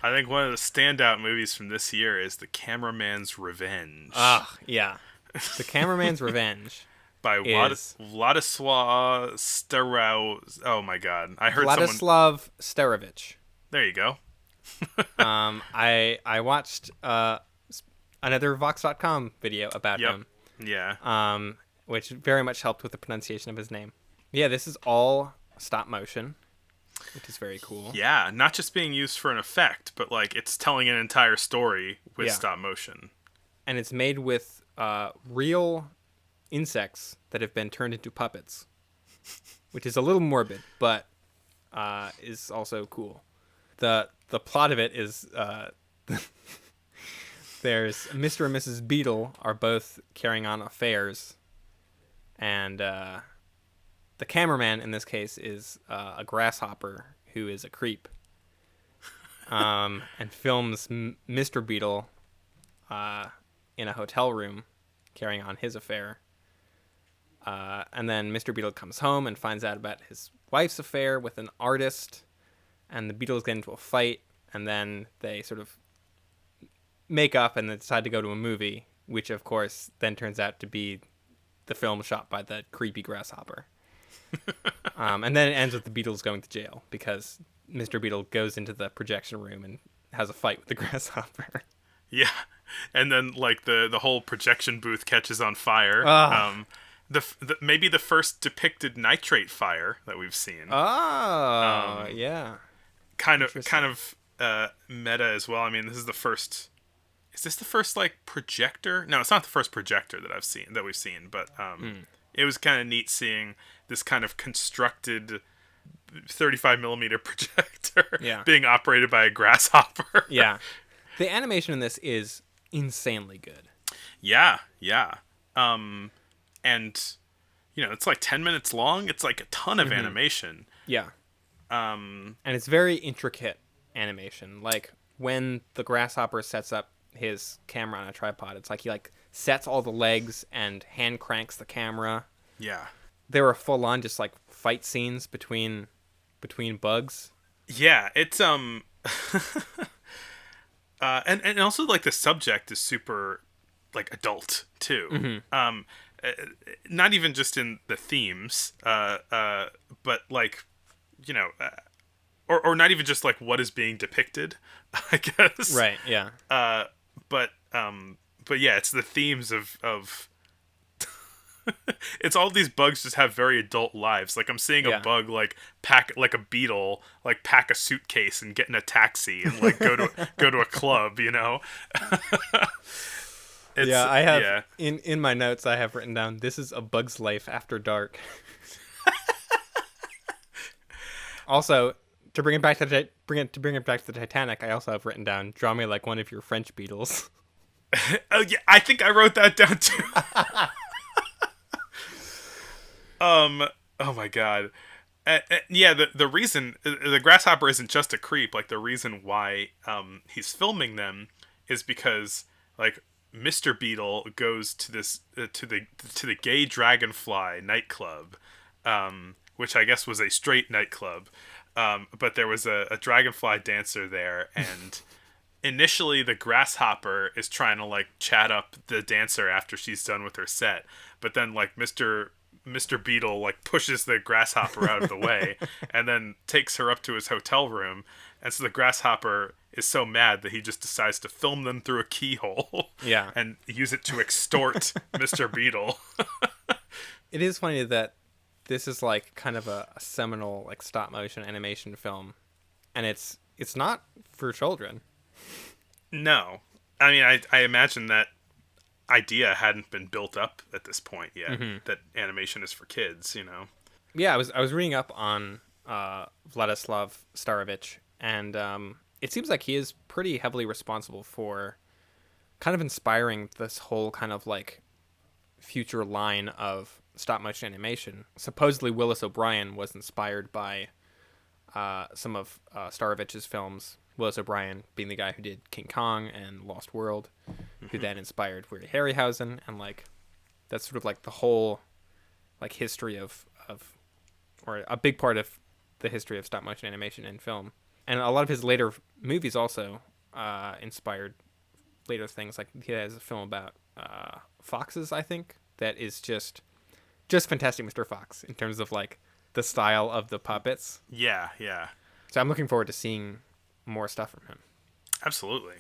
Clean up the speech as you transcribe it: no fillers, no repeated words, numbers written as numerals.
I think one of the standout movies from this year is The Cameraman's Revenge Ah, yeah. The Cameraman's Revenge by is Władysław Starał. Oh my god. I heard someone. Vladislav Sterovich. There you go. I watched another Vox.com video about Yep. him, Yeah. which very much helped with the pronunciation of his name. Yeah, this is all stop motion, which is very cool. Yeah. Not just being used for an effect, but like it's telling an entire story with Yeah. stop motion. And it's made with real insects that have been turned into puppets, which is a little morbid, but is also cool. The plot of it is there's Mr. and Mrs. Beetle are both carrying on affairs, and the cameraman in this case is a grasshopper who is a creep, and films Mr. Beetle in a hotel room carrying on his affair. And then Mr. Beetle comes home and finds out about his wife's affair with an artist, and the Beatles get into a fight, and then they sort of make up and they decide to go to a movie, which of course then turns out to be the film shot by the creepy grasshopper. And then it ends with the Beatles going to jail because Mr. Beetle goes into the projection room and has a fight with the grasshopper. Yeah. And then like the whole projection booth catches on fire. Ah. The maybe the first depicted nitrate fire that we've seen. Oh, yeah. Kind of meta as well. I mean, this is the first. Is this the first like projector? No, it's not the first projector that we've seen. But it was kind of neat seeing this kind of constructed 35 millimeter projector Yeah. being operated by a grasshopper. Yeah. The animation in this is insanely good. Yeah. And it's like 10 minutes long. It's like a ton of animation. Yeah. And it's very intricate animation. Like when the grasshopper sets up his camera on a tripod, it's like he like sets all the legs and hand cranks the camera. Yeah. There were full on just like fight scenes between bugs. Yeah, it's and also like the subject is super like adult too. Not even just in the themes, but like or not even just like what is being depicted, I guess. Right, yeah. But yeah, it's the themes of it's all these bugs just have very adult lives. Like I'm seeing a bug like pack like a beetle like pack a suitcase and get in a taxi and like go to a club. I have in my notes I have written down, this is a bug's life after dark. Also, to bring it back to the Titanic, I also have written down, draw me like one of your French Beatles. Oh yeah, I think I wrote that down too. Oh my god. Yeah, the reason the grasshopper isn't just a creep. Like the reason why he's filming them is because like Mr. Beetle goes to this to the gay dragonfly nightclub, which I guess was a straight nightclub, but there was a dragonfly dancer there, and initially the grasshopper is trying to like chat up the dancer after she's done with her set, but then like Mr. Beetle like pushes the grasshopper out of the way and then takes her up to his hotel room, and so the grasshopper is so mad that he just decides to film them through a keyhole. Yeah. And use it to extort Mr. Beetle. It is funny that this is like kind of a seminal like stop motion animation film, and it's not for children. No. I mean, I imagine that idea hadn't been built up at this point yet, that animation is for kids, Yeah, I was reading up on Vladislav Starovich, and it seems like he is pretty heavily responsible for kind of inspiring this whole kind of like future line of stop motion animation. Supposedly Willis O'Brien was inspired by some of Starovich's films. Willis O'Brien being the guy who did King Kong and Lost World, who then inspired Weird Harryhausen, and like that's sort of like the whole like history of or a big part of the history of stop motion animation in film. and a lot of his later movies also inspired later things. Like he has a film about foxes, I think, that is just fantastic, Mr. Fox, in terms of like the style of the puppets. Yeah, yeah, So I'm looking forward to seeing more stuff from him. absolutely.